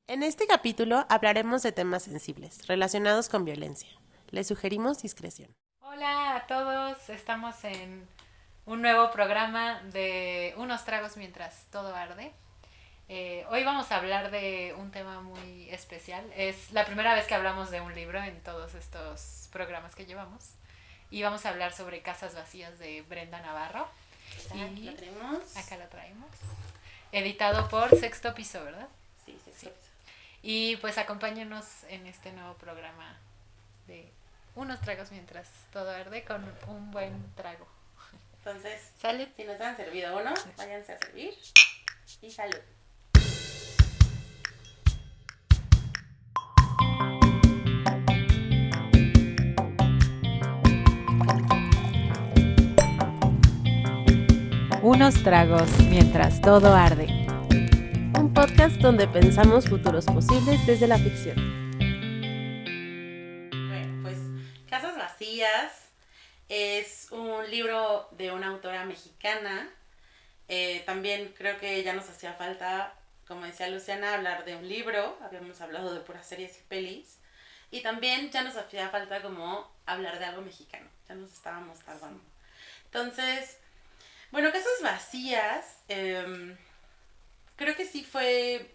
En este capítulo hablaremos de temas sensibles relacionados con violencia. Les sugerimos discreción. Hola a todos, estamos en un nuevo programa de Unos tragos mientras todo arde. Hoy vamos a hablar de un tema muy especial. Es la primera vez que hablamos de un libro en todos estos programas que llevamos. Y vamos a hablar sobre Casas Vacías de Brenda Navarro. Aquí la Y tenemos. acá lo traemos. Editado por Sexto Piso, ¿verdad? Sí, sexto Sí. piso. Y pues acompáñenos en este nuevo programa de unos tragos mientras todo arde con un buen trago. Entonces, Salud. si nos han servido uno, váyanse a servir. Y salud. Unos tragos mientras todo arde. Un podcast donde pensamos futuros posibles desde la ficción. Bueno, pues Casas Vacías es un libro de una autora mexicana. También creo que ya nos hacía falta, como decía Luciana, hablar de un libro. Habíamos hablado de puras series y pelis. Y también ya nos hacía falta como hablar de algo mexicano. Ya nos estábamos tardando. Entonces, bueno, Casas Vacías, creo que sí fue,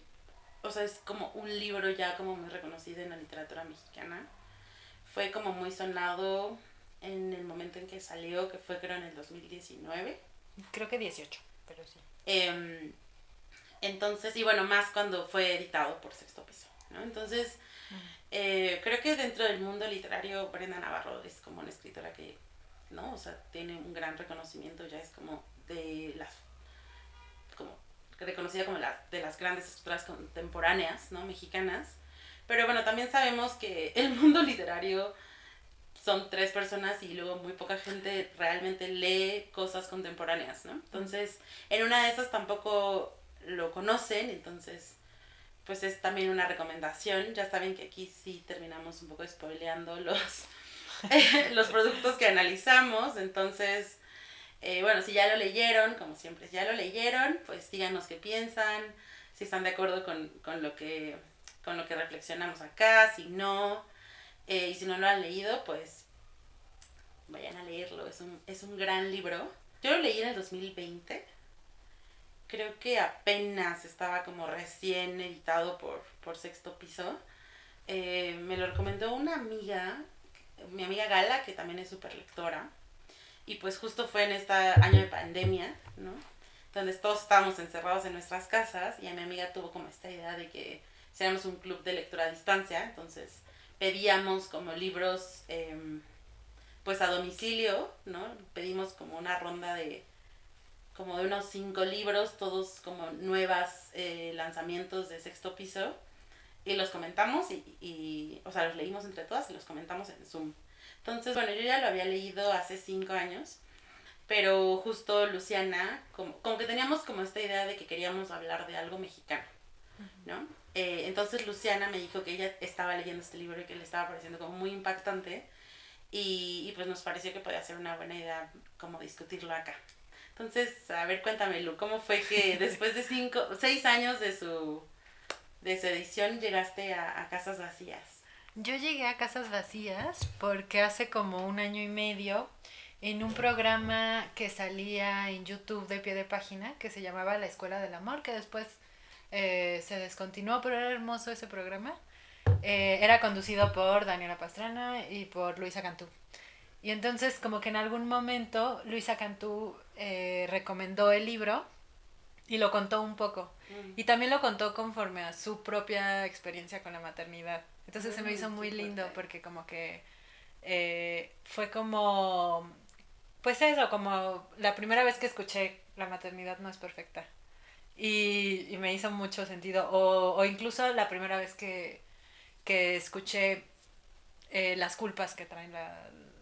o sea, es como un libro ya como muy reconocido en la literatura mexicana. Fue como muy sonado en el momento en que salió, que fue creo en el 2019. Creo que 18, pero sí. Eh, entonces, y bueno, más cuando fue editado por Sexto Piso, ¿no? Entonces, creo que dentro del mundo literario, Brenda Navarro es como una escritora que, ¿no? O sea, tiene un gran reconocimiento, ya es como de las, como reconocida como de las grandes escritoras contemporáneas, ¿no? Mexicanas. Pero bueno, también sabemos que el mundo literario son tres personas y luego muy poca gente realmente lee cosas contemporáneas, ¿no? Entonces, en una de esas tampoco lo conocen, entonces pues es también una recomendación. Ya saben que aquí sí terminamos un poco spoileando los productos que analizamos, entonces, bueno, si ya lo leyeron, como siempre, si ya lo leyeron, pues díganos qué piensan, si están de acuerdo con lo que reflexionamos acá, si no, y si no lo han leído, pues vayan a leerlo, es un gran libro. Yo lo leí en el 2020, creo que apenas estaba como recién editado por Sexto Piso. Me lo recomendó una amiga, mi amiga Gala, que también es súper lectora. Y pues justo fue en este año de pandemia, ¿no? Donde todos estábamos encerrados en nuestras casas y a mi amiga tuvo como esta idea de que seamos un club de lectura a distancia. Entonces pedíamos como libros pues a domicilio, ¿no? Pedimos como una ronda de como de unos 5 libros, todos como nuevas lanzamientos de Sexto Piso, y los comentamos o sea, los leímos entre todas y los comentamos en Zoom. Entonces, bueno, yo ya lo había leído hace 5 años, pero justo Luciana, como que teníamos como esta idea de que queríamos hablar de algo mexicano, ¿no? Entonces Luciana me dijo que ella estaba leyendo este libro y que le estaba pareciendo como muy impactante y pues nos pareció que podía ser una buena idea como discutirlo acá. Entonces, a ver, cuéntame, Lu, ¿cómo fue que después de 6 años de su edición llegaste a Casas Vacías? Yo llegué a Casas Vacías porque hace como un año y medio en un programa que salía en YouTube de pie de página que se llamaba La Escuela del Amor, que después se descontinuó, pero era hermoso ese programa. Era conducido por Daniela Pastrana y por Luisa Cantú. Y entonces como que en algún momento Luisa Cantú recomendó el libro y lo contó un poco. Y también lo contó conforme a su propia experiencia con la maternidad. Entonces se me hizo Qué muy lindo fuerte. porque como que fue como, pues eso, como la primera vez que escuché la maternidad no es perfecta. Y me hizo mucho sentido. O incluso la primera vez que escuché las culpas que traen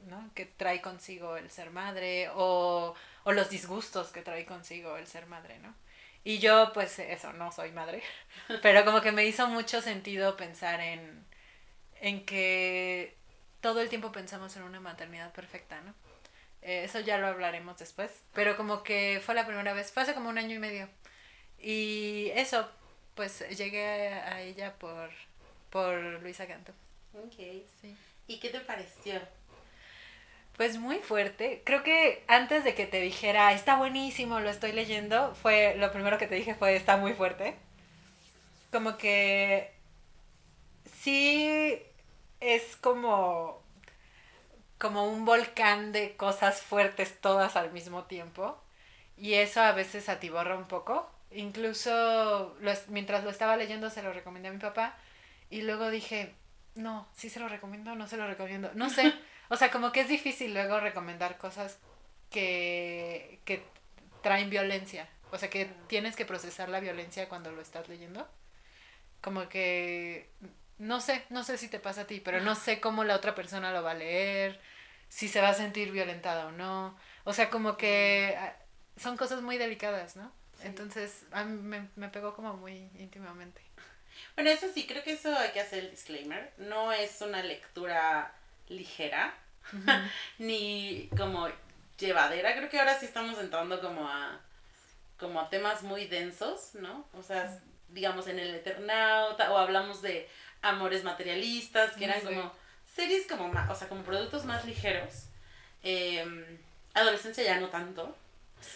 ¿no? Que trae consigo el ser madre o los disgustos que trae consigo el ser madre, ¿no? Y yo, pues eso, no soy madre, pero como que me hizo mucho sentido pensar en que todo el tiempo pensamos en una maternidad perfecta, ¿no? Eso ya lo hablaremos después, pero como que fue la primera vez, fue hace como un año y medio. Y eso, pues llegué a ella por Luisa Cantú. Ok. Sí. ¿Y qué te pareció? Pues muy fuerte. Creo que antes de que te dijera, está buenísimo, lo estoy leyendo, fue lo primero que te dije fue, está muy fuerte. Como que sí es como un volcán de cosas fuertes todas al mismo tiempo. Y eso a veces atiborra un poco. Incluso mientras lo estaba leyendo se lo recomendé a mi papá. Y luego dije, no, sí se lo recomiendo, no se lo recomiendo. No sé. O sea, como que es difícil luego recomendar cosas que traen violencia. O sea, que tienes que procesar la violencia cuando lo estás leyendo. Como que no sé si te pasa a ti, pero no sé cómo la otra persona lo va a leer, si se va a sentir violentada o no. O sea, como que son cosas muy delicadas, ¿no? Sí. Entonces, a mí me pegó como muy íntimamente. Bueno, eso sí, creo que eso hay que hacer el disclaimer. No es una lectura ligera, Ujú. ni como llevadera. Creo que ahora sí estamos entrando como a temas muy densos, ¿no? O sea, digamos en el Eternauta, o hablamos de amores materialistas, que eran Sí. como series como más, o sea, como productos más ligeros. Adolescencia ya no tanto.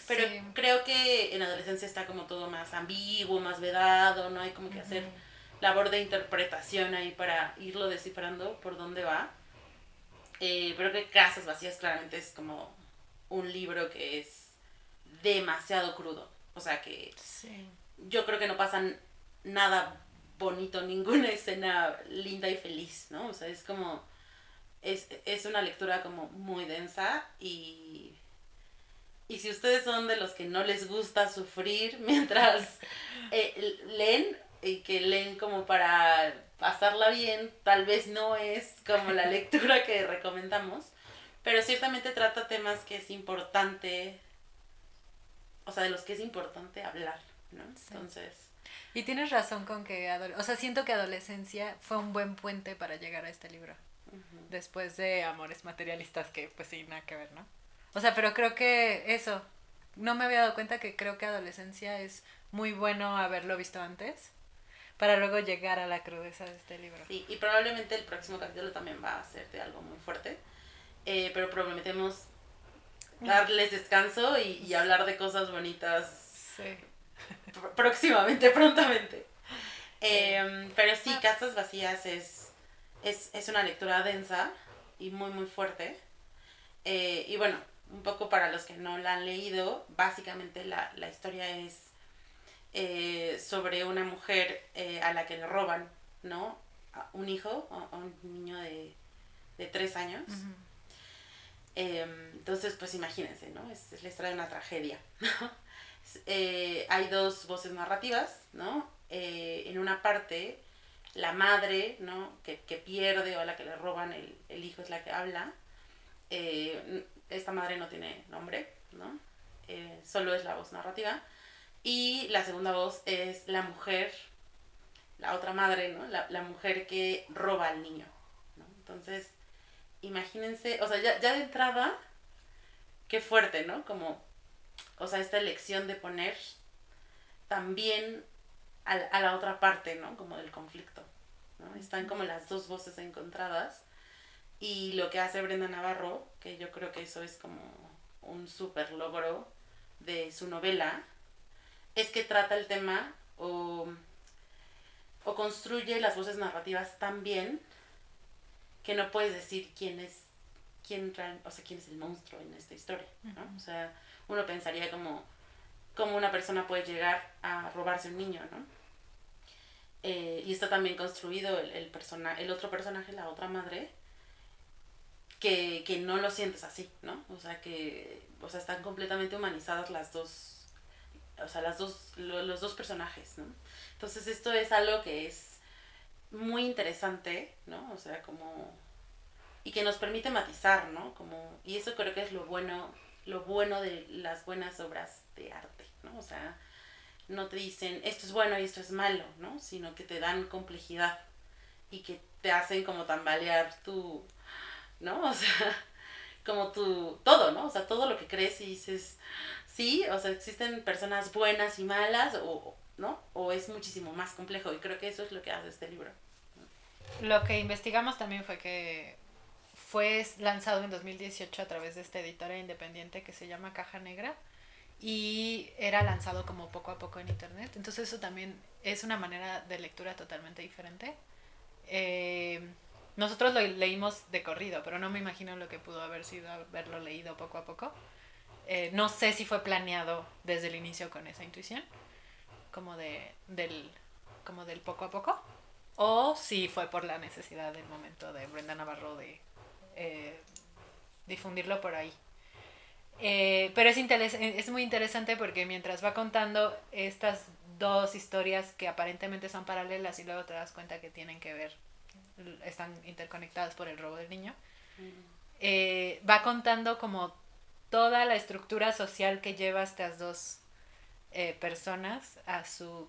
Pero Sí. creo que en adolescencia está como todo más ambiguo, más vedado, no hay como que hacer labor de interpretación ahí para irlo descifrando por dónde va. Pero que Casas Vacías claramente es como un libro que es demasiado crudo. O sea que Sí. yo creo que no pasa nada bonito, ninguna escena linda y feliz, ¿no? O sea, es como... Es una lectura como muy densa y si ustedes son de los que no les gusta sufrir mientras leen y que leen como para pasarla bien, tal vez no es como la lectura que recomendamos, pero ciertamente trata temas que es importante, o sea, de los que es importante hablar, ¿no? Sí. Entonces, Y tienes razón con que, o sea, siento que adolescencia fue un buen puente para llegar a este libro. Después de Amores Materialistas, que pues sí, nada que ver, ¿no? O sea, pero creo que eso, no me había dado cuenta que creo que adolescencia es muy bueno haberlo visto antes para luego llegar a la crudeza de este libro. sí, y probablemente el próximo capítulo también va a ser de algo muy fuerte, pero prometemos darles descanso y hablar de cosas bonitas Sí. próximamente, prontamente. Sí. Pero sí, Casas Vacías es una lectura densa y muy, muy fuerte. Y bueno, un poco para los que no la han leído, básicamente la historia es sobre una mujer a la que le roban, ¿no? A un hijo, a un niño de 3 años. Ujú. Entonces, pues imagínense, ¿no? Es la historia de una tragedia. Hay dos voces narrativas, ¿no? En una parte, la madre, ¿no? Que pierde o a la que le roban el hijo es la que habla. Esta madre no tiene nombre, ¿no? Solo es la voz narrativa. Y la segunda voz es la mujer, la otra madre, ¿no? La mujer que roba al niño, ¿no? Entonces, imagínense, o sea, ya de entrada, qué fuerte, ¿no? Como, o sea, esta elección de poner también a la otra parte, ¿no? Como del conflicto, ¿no? Están como las dos voces encontradas y lo que hace Brenda Navarro, que yo creo que eso es como un súper logro de su novela, es que trata el tema o construye las voces narrativas tan bien que no puedes decir o sea, quién es el monstruo en esta historia, ¿no? O sea, uno pensaría como una persona puede llegar a robarse un niño, ¿no? Y está también construido el otro personaje, la otra madre, que no lo sientes así, ¿no? O sea, están completamente humanizadas las dos, o sea, los dos personajes, ¿no? Entonces esto es algo que es muy interesante, ¿no? O sea, como y que nos permite matizar, ¿no? Como y eso creo que es lo bueno de las buenas obras de arte, ¿no? O sea, no te dicen esto es bueno y esto es malo, ¿no? Sino que te dan complejidad y que te hacen como tambalear tu, ¿no? O sea, como tu todo, ¿no? O sea, todo lo que crees y dices, sí, o sea, existen personas buenas y malas o ¿no? O es muchísimo más complejo, y creo que eso es lo que hace este libro. Lo que investigamos también fue que fue lanzado en 2018 a través de esta editora independiente que se llama Caja Negra y era lanzado como poco a poco en internet. Entonces eso también es una manera de lectura totalmente diferente. Nosotros lo leímos de corrido, pero no me imagino lo que pudo haber sido haberlo leído poco a poco. No sé si fue planeado desde el inicio con esa intuición, como como del poco a poco, o si fue por la necesidad del momento de Brenda Navarro de eh, difundirlo por ahí. Pero es muy interesante porque mientras va contando estas dos historias que aparentemente son paralelas y luego te das cuenta que tienen que ver, están interconectadas por el robo del niño, va contando como toda la estructura social que lleva a estas dos personas a sus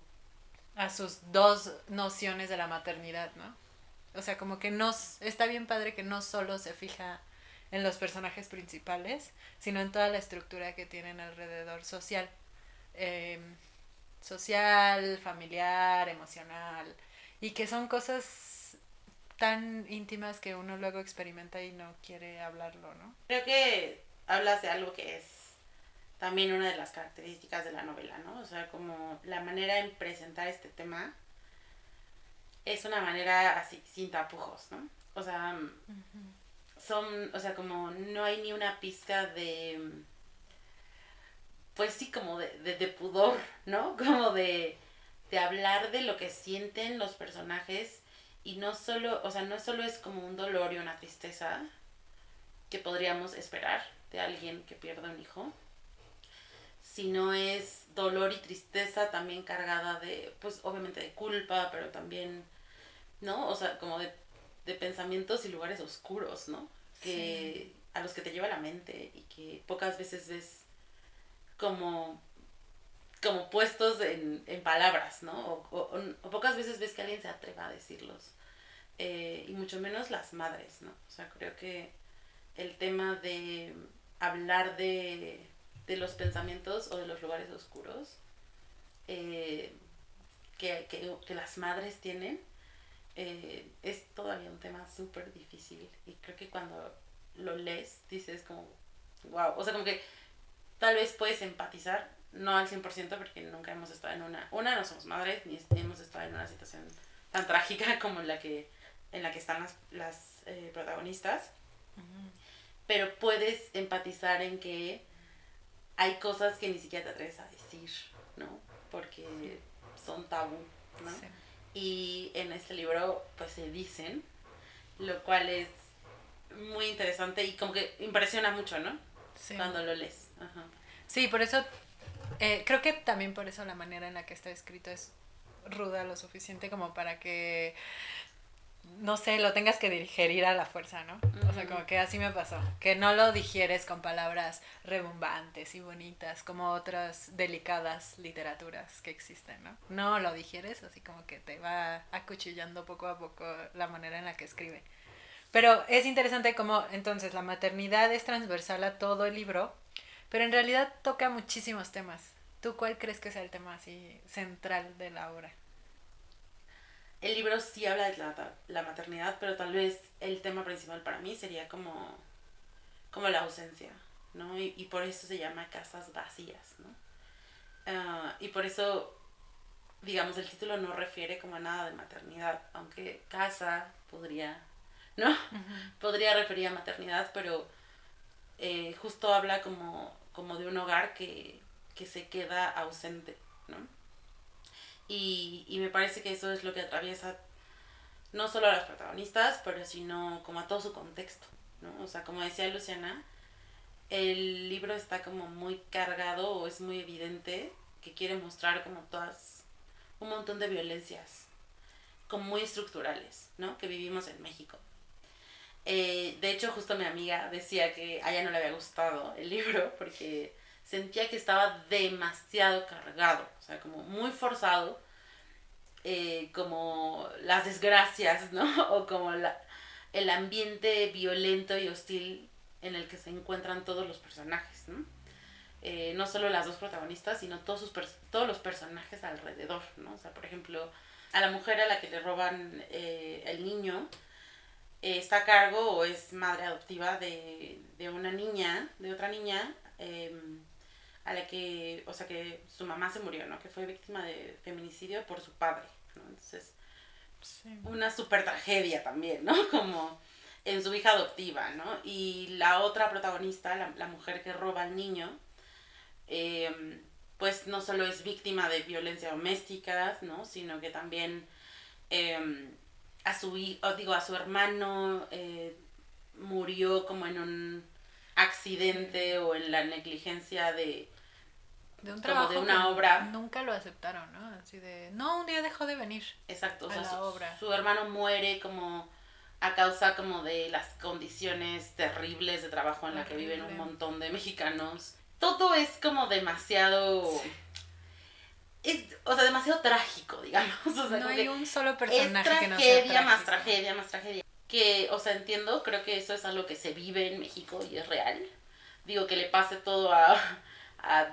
dos nociones de la maternidad, ¿no? O sea, como que no está bien padre que no solo se fija en los personajes principales, sino en toda la estructura que tienen alrededor social. Eh, Social, familiar, emocional, y que son cosas tan íntimas que uno luego experimenta y no quiere hablarlo, ¿no? Creo que hablas de algo que es también una de las características de la novela, ¿no? O sea, como la manera en presentar este tema es una manera así, sin tapujos, ¿no? O sea, o sea, como no hay ni una pizca de, pues sí, como de pudor, ¿no? Como de hablar de lo que sienten los personajes y no solo, o sea, no solo es como un dolor y una tristeza que podríamos esperar de alguien que pierde un hijo, sino es dolor y tristeza también cargada de, pues obviamente de culpa, pero también, ¿no? O sea, como de pensamientos y lugares oscuros, ¿no? Que sí. A los que te lleva la mente y que pocas veces ves como, como puestos en palabras, ¿no? O pocas veces ves que alguien se atreva a decirlos. Y mucho menos las madres, ¿no? O sea, creo que el tema de hablar de los pensamientos o de los lugares oscuros que las madres tienen es todavía un tema súper difícil, y creo que cuando lo lees dices como wow, o sea, como que tal vez puedes empatizar, no al 100% porque nunca hemos estado en no somos madres ni hemos estado en una situación tan trágica como en la que están las protagonistas, pero puedes empatizar en que hay cosas que ni siquiera te atreves a decir, ¿no? Porque son tabú, ¿no? Sí. Y en este libro pues se dicen, lo cual es muy interesante y como que impresiona mucho, ¿no? Sí. Cuando lo lees. Ajá. Sí, por eso, creo que también por eso la manera en la que está escrito es ruda lo suficiente como para que, no sé, lo tengas que digerir a la fuerza, ¿no? Uh-huh. O sea, como que así me pasó, que no lo digieres con palabras rebombantes y bonitas como otras delicadas literaturas que existen, ¿no? No lo digieres, así como que te va acuchillando poco a poco la manera en la que escribe. Pero es interesante como entonces la maternidad es transversal a todo el libro, pero en realidad toca muchísimos temas. ¿Tú cuál crees que sea el tema así central de la obra? El libro sí habla de la maternidad, pero tal vez el tema principal para mí sería como la ausencia, ¿no? Y por eso se llama Casas Vacías, ¿no? Y por eso, digamos, el título no refiere como a nada de maternidad, aunque casa podría, ¿no? Uh-huh. Podría referir a maternidad, pero justo habla como de un hogar que se queda ausente, ¿no? Y me parece que eso es lo que atraviesa no solo a los protagonistas, pero sino como a todo su contexto, ¿no? O sea, como decía Luciana, el libro está como muy cargado o es muy evidente que quiere mostrar como todas un montón de violencias como muy estructurales, ¿no? Que vivimos en México. De hecho, justo mi amiga decía que a ella no le había gustado el libro porque sentía que estaba demasiado cargado, o sea, como muy forzado, como las desgracias, ¿no? O como el ambiente violento y hostil en el que se encuentran todos los personajes, ¿no? no solo las dos protagonistas, sino todos los personajes alrededor, ¿no? O sea, por ejemplo, a la mujer a la que le roban el niño, está a cargo o es madre adoptiva de una niña, de otra niña, a la que, o sea, que su mamá se murió, ¿no? Que fue víctima de feminicidio por su padre, ¿no? Entonces, sí, una súper tragedia también, ¿no? Como en su hija adoptiva, ¿no? Y la otra protagonista, la mujer que roba al niño, pues no solo es víctima de violencia doméstica, ¿no? Sino que también a su hermano murió como en un accidente o en la negligencia de un trabajo como de una obra. Nunca lo aceptaron, ¿no? Así de, no, un día dejó de venir. Exacto, o sea, su hermano muere como a causa como de las condiciones terribles de trabajo en la que viven un montón de mexicanos. Todo es como demasiado... o sea, demasiado trágico, digamos. O sea, no hay un solo personaje es que no sea trágico. más tragedia, más tragedia. Que, o sea, entiendo, creo que eso es algo que se vive en México y es real. Digo, que le pase todo a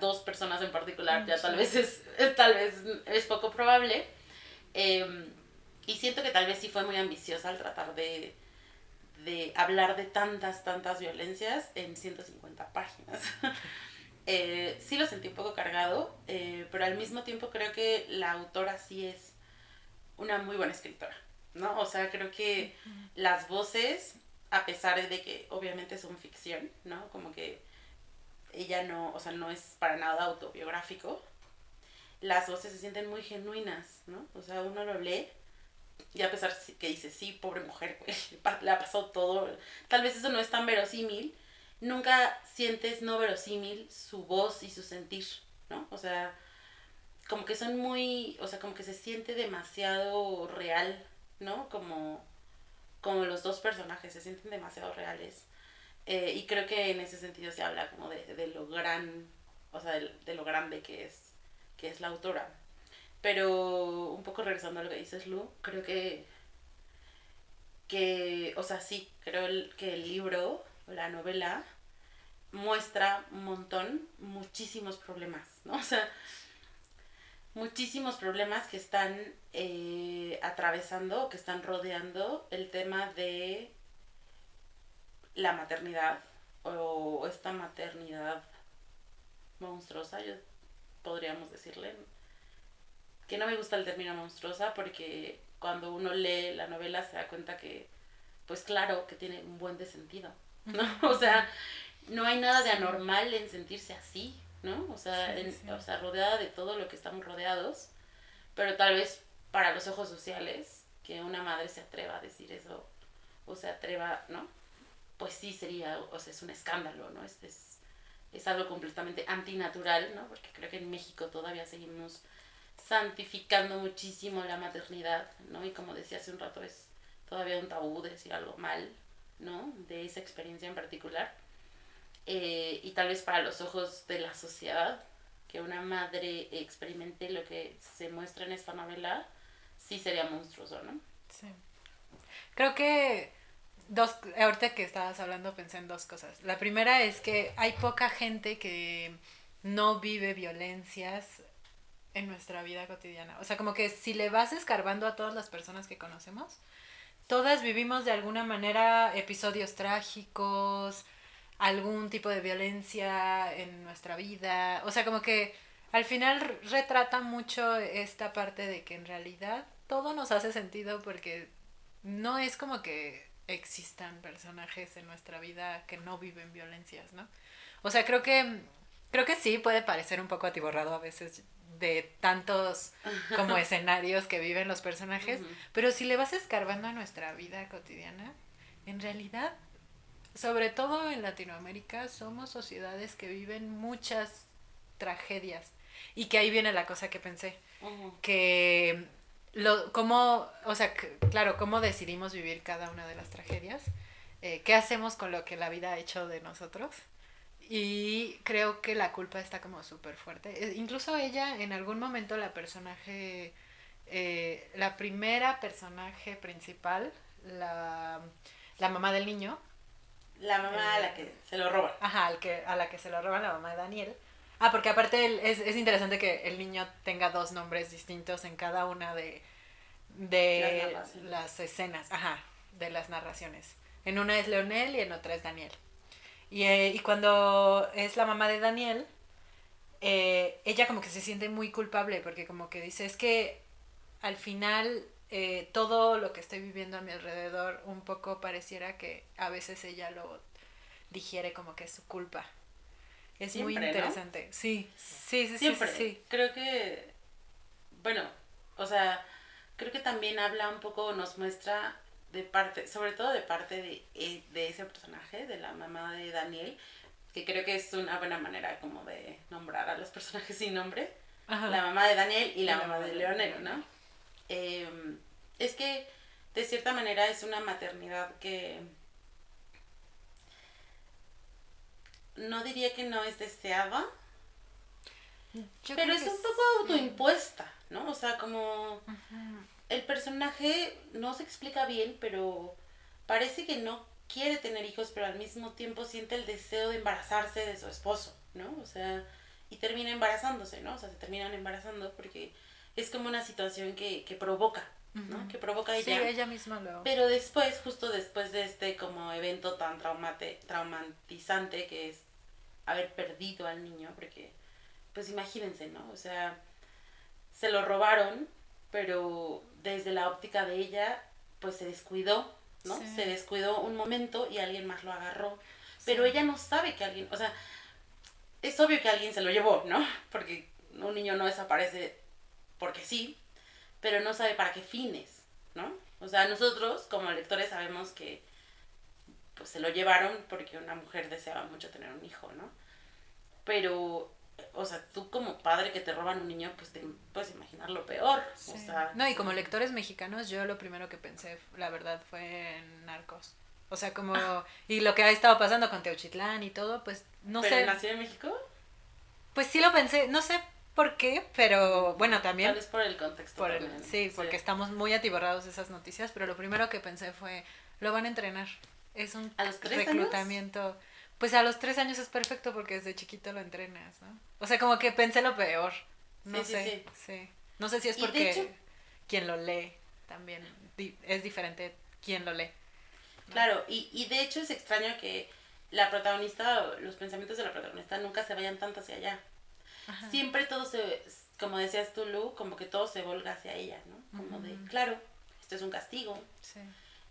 dos personas en particular, ya tal vez es poco probable. Y siento que tal vez sí fue muy ambiciosa al tratar de hablar de tantas violencias en 150 páginas. Sí lo sentí un poco cargado, pero al mismo tiempo creo que la autora sí es una muy buena escritora, ¿no? O sea, creo que las voces, a pesar de que obviamente son ficción, ¿no? Como que ella no, o sea, no es para nada autobiográfico, las voces se sienten muy genuinas, ¿no? O sea, uno lo lee y a pesar que dice, sí, pobre mujer, le ha pasado todo, tal vez eso no es tan verosímil, nunca sientes no verosímil su voz y su sentir, ¿no? O sea, como que son muy, o sea, como que se siente demasiado real, ¿no? Como los dos personajes se sienten demasiado reales. Y creo que en ese sentido se habla como de lo gran, o sea, de lo grande que es la autora. Pero un poco regresando a lo que dices, Lu, creo que o sea, sí, creo que el libro, la novela, muestra un montón, muchísimos problemas, ¿no? O sea, muchísimos problemas que están atravesando, que están rodeando el tema de la maternidad o esta maternidad monstruosa, yo podríamos decirle, que no me gusta el término monstruosa porque cuando uno lee la novela se da cuenta que, pues claro, que tiene un buen de sentido, ¿no? O sea, no hay nada de anormal en sentirse así, ¿no? O sea, o sea, rodeada de todo lo que estamos rodeados, pero tal vez para los ojos sociales, que una madre se atreva a decir eso, o se atreva, ¿no? Pues sí sería, o sea, es un escándalo, ¿no? Es algo completamente antinatural, ¿no? Porque creo que en México todavía seguimos santificando muchísimo la maternidad, ¿no? Y como decía hace un rato, es todavía un tabú decir algo mal, ¿no? De esa experiencia en particular. Y tal vez para los ojos de la sociedad, que una madre experimente lo que se muestra en esta novela, sí sería monstruoso, ¿no? Sí. Creo que ahorita que estabas hablando pensé en dos cosas. La primera es que hay poca gente que no vive violencias en nuestra vida cotidiana. O sea, como que si le vas escarbando a todas las personas que conocemos, todas vivimos de alguna manera episodios trágicos, algún tipo de violencia en nuestra vida. O sea, como que al final retrata mucho esta parte de que en realidad todo nos hace sentido porque no es como que existan personajes en nuestra vida que no viven violencias, ¿no? O sea, creo que sí puede parecer un poco atiborrado a veces de tantos como escenarios que viven los personajes, pero si le vas escarbando a nuestra vida cotidiana, en realidad, sobre todo en Latinoamérica, somos sociedades que viven muchas tragedias. Y que ahí viene la cosa que pensé, que o sea, claro, cómo decidimos vivir cada una de las tragedias, qué hacemos con lo que la vida ha hecho de nosotros. Y creo que la culpa está como súper fuerte. Incluso ella, en algún momento, la primera personaje principal, la mamá del niño. La mamá a la que se lo roban. Ajá, a la que se lo roban, la mamá de Daniel. Porque aparte es interesante que el niño tenga dos nombres distintos en cada una de las escenas, de las narraciones. En una es Leonel y en otra es Daniel. Y cuando es la mamá de Daniel, ella como que se siente muy culpable porque como que dice, es que al final todo lo que estoy viviendo a mi alrededor un poco pareciera que a veces ella lo digiere como que es su culpa. Es siempre, muy interesante. ¿No? Sí, sí, sí, siempre. sí, sí. Creo que, bueno, o sea, creo que también habla un poco, nos muestra de parte, sobre todo de parte de ese personaje, de la mamá de Daniel, que creo que es una buena manera como de nombrar a los personajes sin nombre. Ajá. La mamá de Daniel y la mamá de Leonel, ¿no? Es que de cierta manera es una maternidad que no diría que no es deseada, pero es un poco autoimpuesta, ¿no? O sea, como el personaje no se explica bien, pero parece que no quiere tener hijos, pero al mismo tiempo siente el deseo de embarazarse de su esposo, ¿no? O sea, y termina embarazándose, ¿no? O sea, se terminan embarazando porque es como una situación que provoca, ¿no? Que provoca ella. Sí, ella misma lo... Pero después, justo después de este como evento tan traumatizante que es haber perdido al niño, porque, pues imagínense, ¿no? O sea, se lo robaron, pero desde la óptica de ella, pues se descuidó, ¿no? Sí. Se descuidó un momento y alguien más lo agarró. Sí. Pero ella no sabe que alguien, o sea, es obvio que alguien se lo llevó, ¿no? Porque un niño no desaparece porque sí, pero no sabe para qué fines, ¿no? O sea, nosotros como lectores sabemos que pues se lo llevaron porque una mujer deseaba mucho tener un hijo, ¿no? Pero, o sea, tú como padre que te roban un niño, pues te puedes imaginar lo peor. Sí. O sea, no, y como lectores mexicanos, yo lo primero que pensé, la verdad, fue en Narcos. O sea, como... Y lo que ha estado pasando con Teuchitlán y todo, pues no ¿Pero sé. ¿Pero nació en México? Pues sí lo pensé, no sé por qué, pero bueno, también... Tal vez por el contexto también. Sí, porque estamos muy atiborrados de esas noticias, pero lo primero que pensé fue, lo van a entrenar. Es un ¿A los 3 reclutamiento... años? Pues a los 3 años es perfecto porque desde chiquito lo entrenas, ¿no? O sea, como que pensé lo peor. No sé, sí. No sé si es porque hecho, quien lo lee también es diferente quien lo lee, ¿no? Claro, y de hecho es extraño que la protagonista, los pensamientos de la protagonista nunca se vayan tanto hacia allá. Ajá. Siempre todo se, como decías tú, Lu, como que todo se volga hacia ella, ¿no? Como de, claro, esto es un castigo. Sí.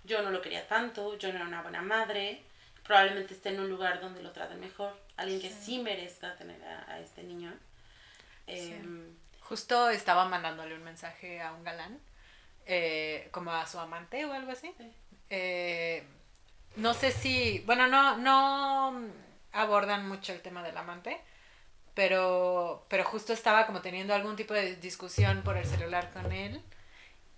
Yo no lo quería tanto, yo no era una buena madre. Probablemente esté en un lugar donde lo traten mejor. Alguien que sí merezca tener a este niño. Sí. Justo estaba mandándole un mensaje a un galán, como a su amante o algo así. Sí. No sé si, bueno, no abordan mucho el tema del amante, pero justo estaba como teniendo algún tipo de discusión por el celular con él.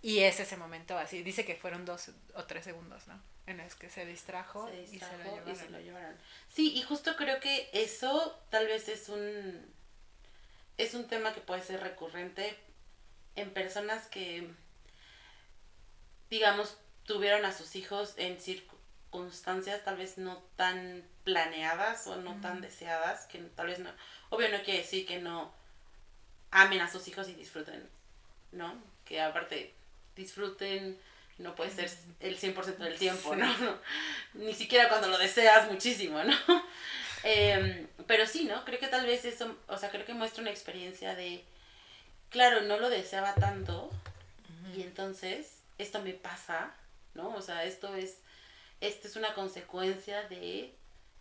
Y es ese momento así, dice que fueron 2 o 3 segundos, ¿no? En los que se distrajo y se lo llevaron. Sí, y justo creo que eso tal vez es un tema que puede ser recurrente en personas que, digamos, tuvieron a sus hijos en circunstancias tal vez no tan planeadas o no tan deseadas, que tal vez no, obvio no quiere decir que no amen a sus hijos y disfruten, ¿no? Que aparte disfruten no puede ser el 100% del tiempo, sí. ¿No? Ni siquiera cuando lo deseas muchísimo, ¿no? Pero sí, ¿no? Creo que tal vez eso, o sea, creo que muestra una experiencia de, claro, no lo deseaba tanto y entonces esto me pasa, ¿no? O sea, esto es una consecuencia de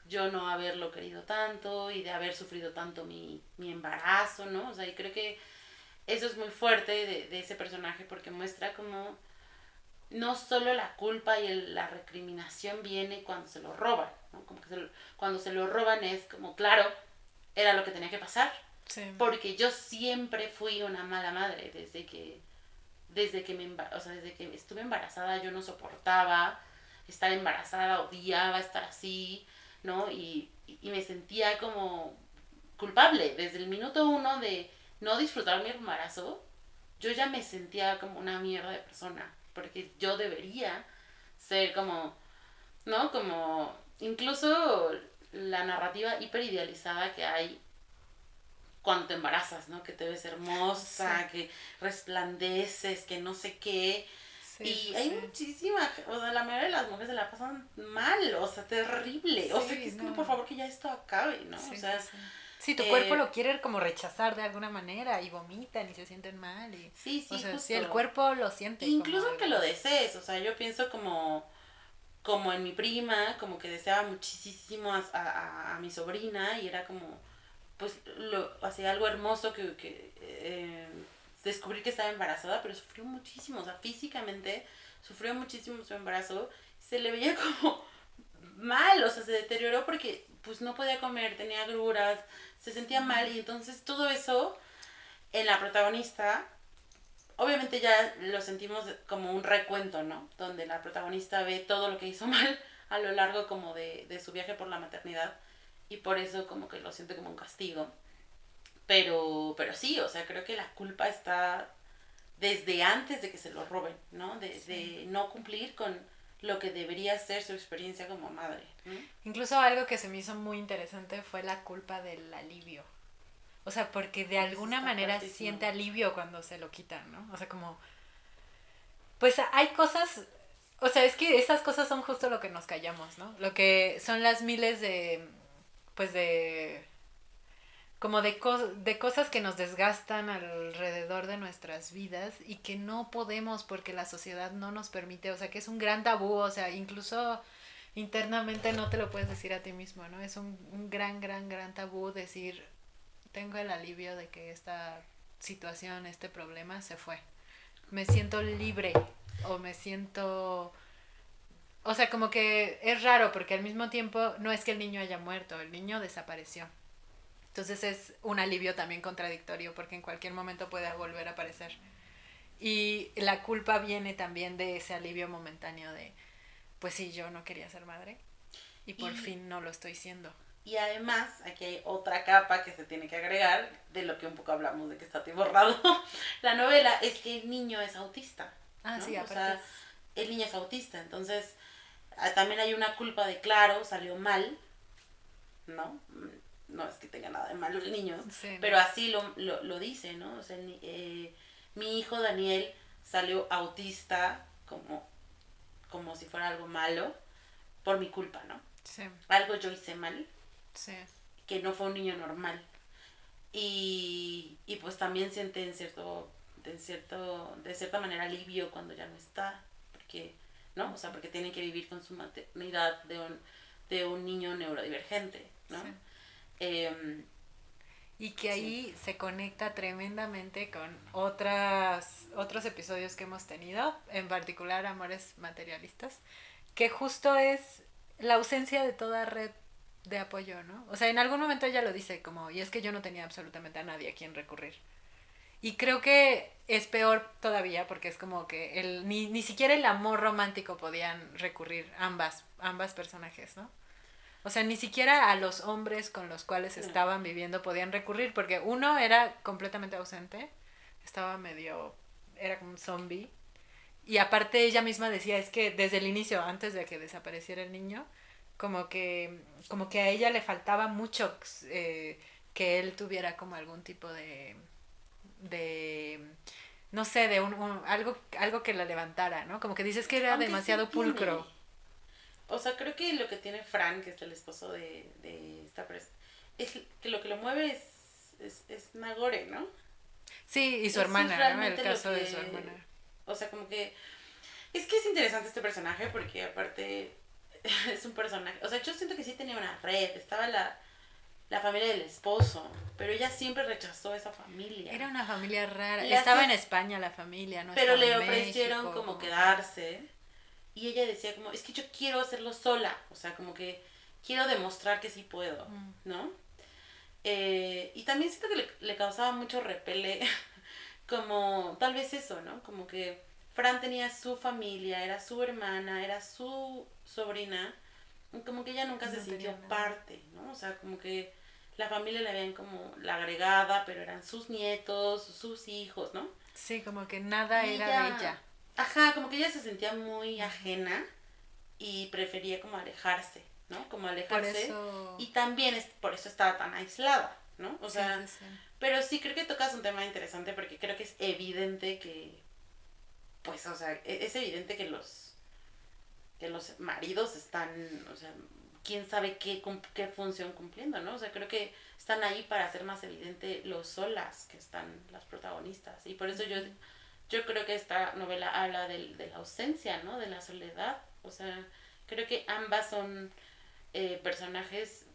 yo no haberlo querido tanto y de haber sufrido tanto mi embarazo, ¿no? O sea, y creo que eso es muy fuerte de ese personaje porque muestra como no solo la culpa y la recriminación viene cuando se lo roban, ¿no? Como que cuando se lo roban es como, claro, era lo que tenía que pasar. Sí. Porque yo siempre fui una mala madre desde que desde que estuve embarazada yo no soportaba estar embarazada, odiaba estar así, ¿no? Y me sentía como culpable. Desde el minuto 1 de no disfrutar mi embarazo, yo ya me sentía como una mierda de persona. Porque yo debería ser como, ¿no? Como incluso la narrativa hiperidealizada que hay cuando te embarazas, ¿no? Que te ves hermosa, que resplandeces, que no sé qué. Sí, Y hay muchísimas, o sea, la mayoría de las mujeres se la pasan mal, o sea, terrible. O sea, que es como, por favor, que ya esto acabe, ¿no? Sí, o sea, sí, tu cuerpo lo quiere como rechazar de alguna manera y vomitan y se sienten mal. Y, sí, o sea, justo. sí, el cuerpo lo siente. Incluso como que lo desees, o sea, yo pienso como en mi prima, como que deseaba muchísimo a mi sobrina y era como, pues, hacía algo hermoso que descubrir que estaba embarazada, pero sufrió muchísimo, o sea, físicamente sufrió muchísimo su embarazo, se le veía como mal, o sea, se deterioró porque pues no podía comer, tenía agruras, se sentía mal y entonces todo eso en la protagonista, obviamente ya lo sentimos como un recuento, ¿no? Donde la protagonista ve todo lo que hizo mal a lo largo como de su viaje por la maternidad y por eso como que lo siente como un castigo. Pero sí, o sea, creo que la culpa está desde antes de que se lo roben, ¿no? De no cumplir con lo que debería ser su experiencia como madre, ¿no? Incluso algo que se me hizo muy interesante fue la culpa del alivio. O sea, porque de alguna manera siente alivio cuando se lo quitan, ¿no? O sea, como... Pues hay cosas... O sea, es que esas cosas son justo lo que nos callamos, ¿no? Lo que son las miles de... Pues de... Como de cosas que nos desgastan alrededor de nuestras vidas y que no podemos porque la sociedad no nos permite. O sea, que es un gran tabú. O sea, incluso internamente no te lo puedes decir a ti mismo, ¿no? Es un gran tabú decir, tengo el alivio de que esta situación, este problema se fue. Me siento libre o me siento... O sea, como que es raro porque al mismo tiempo no es que el niño haya muerto, el niño desapareció. Entonces es un alivio también contradictorio porque en cualquier momento puede volver a aparecer. Y la culpa viene también de ese alivio momentáneo de, pues sí, yo no quería ser madre y por fin no lo estoy siendo. Y además, aquí hay otra capa que se tiene que agregar, de lo que un poco hablamos de que está borrado la novela, es que el niño es autista. Ah, ¿no? sí, O aparte. sea, el niño es autista, entonces también hay una culpa de, claro, salió mal, ¿no? No es que tenga nada de malo el niño, Sí, pero así lo dice, ¿no? O sea, mi hijo Daniel salió autista como si fuera algo malo por mi culpa, ¿no? Sí. Algo yo hice mal, Sí. que no fue un niño normal. Y pues también siente de cierta manera alivio cuando ya no está, porque, ¿no? O sea, porque tiene que vivir con su maternidad de un niño neurodivergente, ¿no? Sí. Eh, Y que ahí se conecta tremendamente con otros episodios que hemos tenido, en particular Amores Materialistas, que justo es la ausencia de toda red de apoyo, ¿no? O sea, en algún momento ella lo dice como, y es que yo no tenía absolutamente a nadie a quien recurrir. Y creo que es peor todavía porque es como que ni siquiera el amor romántico podían recurrir ambas personajes, ¿no? O sea, ni siquiera a los hombres con los cuales estaban viviendo podían recurrir porque uno era completamente ausente, estaba era como un zombie. Y aparte ella misma decía, es que desde el inicio, antes de que desapareciera el niño, como que a ella le faltaba mucho que él tuviera como algún tipo de no sé, de algo que la levantara, ¿no? Como que dices que era aunque demasiado sí pulcro. o sea, creo que lo que tiene Frank, que es el esposo de esta persona, es que lo que lo mueve es Nagore, ¿no? Sí, y su Eso es hermana, ¿no? El realmente caso de su hermana. O sea, como que... Es que es interesante este personaje porque aparte es un personaje... O sea, yo siento que sí tenía una red. Estaba la familia del esposo, pero ella siempre rechazó esa familia. Era una familia rara. Estaba en España la familia, no pero estaba le en ofrecieron México. como quedarse y ella decía como, es que yo quiero hacerlo sola. O sea, como que quiero demostrar que sí puedo, ¿no? Y también siento que le causaba mucho repele, como tal vez eso, ¿no? Como que Fran tenía su familia, era su hermana, era su sobrina, y como que ella nunca se sintió parte, ¿no? O sea, como que la familia la veían como la agregada, pero eran sus nietos, sus hijos, ¿no? Sí, como que nada Y era de ella. ajá, como que ella se sentía muy ajena y prefería como alejarse, ¿no? Como alejarse. Por eso... Y también por eso estaba tan aislada, ¿no? O sea, sí. Pero sí creo que tocas un tema interesante porque creo que es evidente que, pues, o sea, es evidente que los maridos están, o sea, quién sabe qué función cumpliendo, ¿no? O sea, creo que están ahí para hacer más evidente lo solas que están las protagonistas. Y por eso yo creo que esta novela habla de la ausencia, ¿no? De la soledad. O sea, creo que ambas son personajes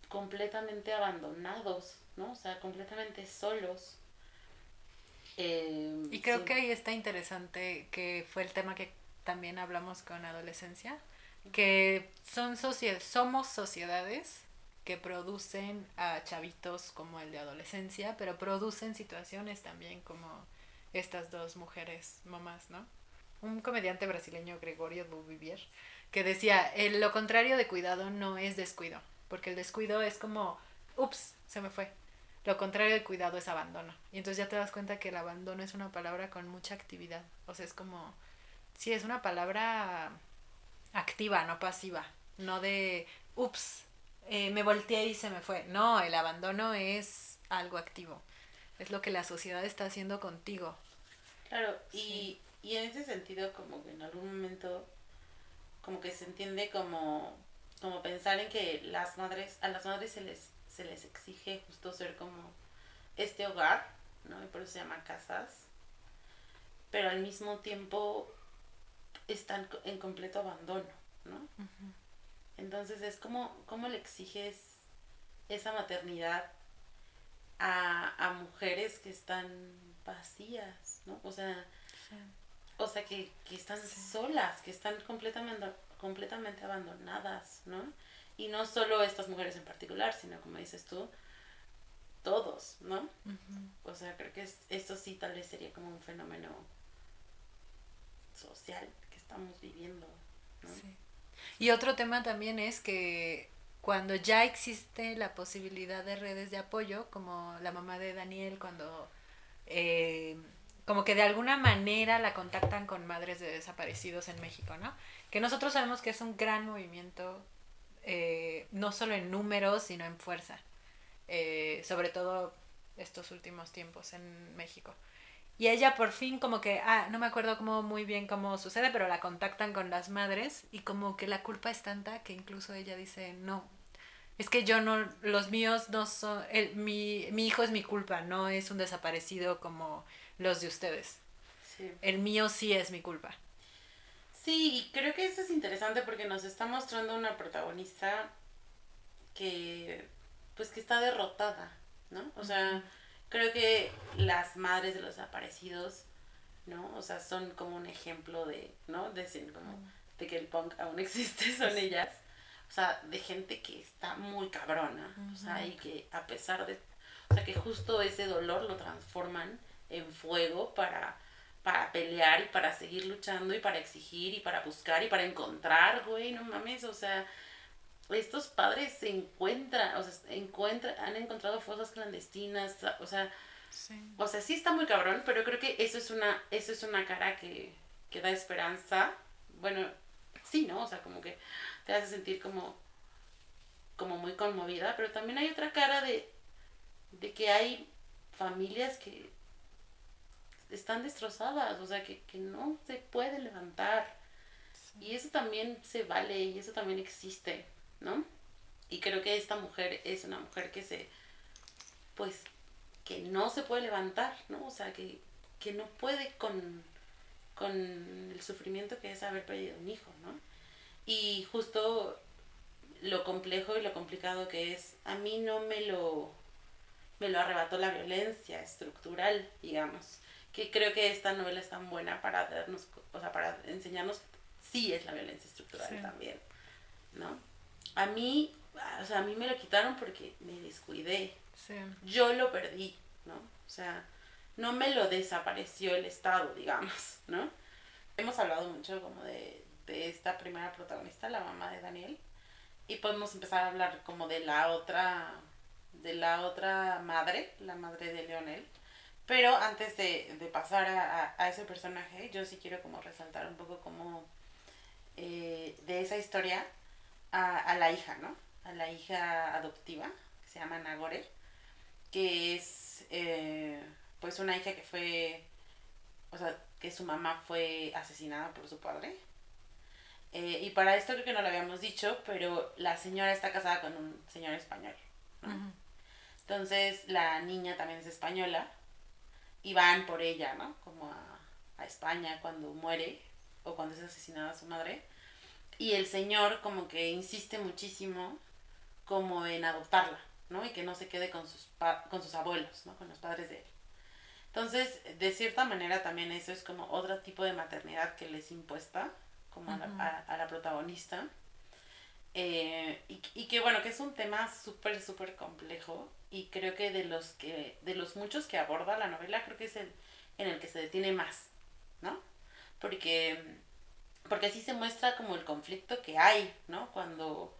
completamente abandonados, ¿no? O sea, completamente solos. Y creo Sí. que ahí está interesante que fue el tema que también hablamos con adolescencia, que somos sociedades que producen a chavitos como el de adolescencia, pero producen situaciones también como estas dos mujeres mamás, ¿no? Un comediante brasileño, Gregorio Duvivier, que decía, lo contrario de cuidado no es descuido, porque el descuido es como, ups, se me fue. Lo contrario de cuidado es abandono. Y entonces ya te das cuenta que el abandono es una palabra con mucha actividad. O sea, es como, sí, es una palabra activa, no pasiva. No de, ups, me volteé y se me fue. No, el abandono es algo activo. Es lo que la sociedad está haciendo contigo. Claro, Sí. y en ese sentido como que en algún momento como que se entiende como pensar en que a las madres se les exige justo ser como este hogar, ¿no? Y por eso se llama casas, pero al mismo tiempo están en completo abandono, ¿no? Entonces es como le exiges esa maternidad a mujeres que están vacías, ¿no? Sí. Que están Sí. solas, que están completamente abandonadas, ¿no? Y no solo estas mujeres en particular, sino como dices tú, todos, ¿no? O sea, creo que esto sí tal vez sería como un fenómeno social que estamos viviendo, ¿no? Sí. Y otro tema también es que cuando ya existe la posibilidad de redes de apoyo, como la mamá de Daniel, cuando eh, como que de alguna manera la contactan con madres de desaparecidos en México, ¿no? Que nosotros sabemos que es un gran movimiento, no solo en números, sino en fuerza, sobre todo estos últimos tiempos en México. Y ella por fin como que, no me acuerdo cómo, muy bien cómo sucede, pero la contactan con las madres y como que la culpa es tanta que incluso ella dice, no, es que yo no, los míos no son, mi hijo es mi culpa, no es un desaparecido como los de ustedes. Sí. El mío sí es mi culpa. Sí, y creo que eso es interesante porque nos está mostrando una protagonista que, pues que está derrotada, ¿no? O sea, creo que las madres de los desaparecidos, ¿no? O sea, son como un ejemplo de, ¿no? De que el punk aún existe, son ellas. O sea, de gente que está muy cabrona. O sea, y que a pesar de... O sea, que justo ese dolor lo transforman en fuego para pelear y para seguir luchando y para exigir y para buscar y para encontrar, güey, no mames, o sea, estos padres se encuentran, o sea, han encontrado fosas clandestinas, Sí. o sea, sí está muy cabrón, pero creo que eso es una cara que da esperanza. Bueno, sí, ¿no? O sea, como que te hace sentir como muy conmovida, pero también hay otra cara de que hay familias que están destrozadas, o sea, que no se puede levantar. Y eso también se vale y eso también existe, ¿no? Y creo que esta mujer es una mujer pues, que no se puede levantar, ¿no? O sea, que no puede con el sufrimiento que es haber perdido un hijo, ¿no? Y justo lo complejo y lo complicado que es, a mí no me lo arrebató la violencia estructural, digamos. Que creo que esta novela es tan buena para darnos, o sea, para enseñarnos que sí es la violencia estructural Sí. también, ¿no? A mí, o sea, a mí me lo quitaron porque me descuidé. Sí. Yo lo perdí, ¿no? O sea, no me lo desapareció el Estado, digamos, ¿no? Hemos hablado mucho como de esta primera protagonista, la mamá de Daniel, y podemos empezar a hablar como de la otra madre, la madre de Leonel. Pero antes de pasar a ese personaje, yo sí quiero como resaltar un poco como de esa historia a la hija, ¿no? A la hija adoptiva, que se llama Nagore, que es pues una hija que fue, o sea, que su mamá fue asesinada por su padre. Y para esto creo que no lo habíamos dicho, pero la señora está casada con un señor español, ¿no? Uh-huh. Entonces la niña también es española y van por ella, ¿no? Como a España cuando muere o cuando es asesinada su madre. Y el señor como que insiste muchísimo como en adoptarla, ¿no? Y que no se quede con sus abuelos, ¿no? Con los padres de él. Entonces, de cierta manera también eso es como otro tipo de maternidad que les impuesta como uh-huh. a la protagonista. Y que bueno, que es un tema súper, súper complejo y creo que de los muchos que aborda la novela, creo que es el en el que se detiene más, ¿no? Porque sí se muestra como el conflicto que hay, ¿no? Cuando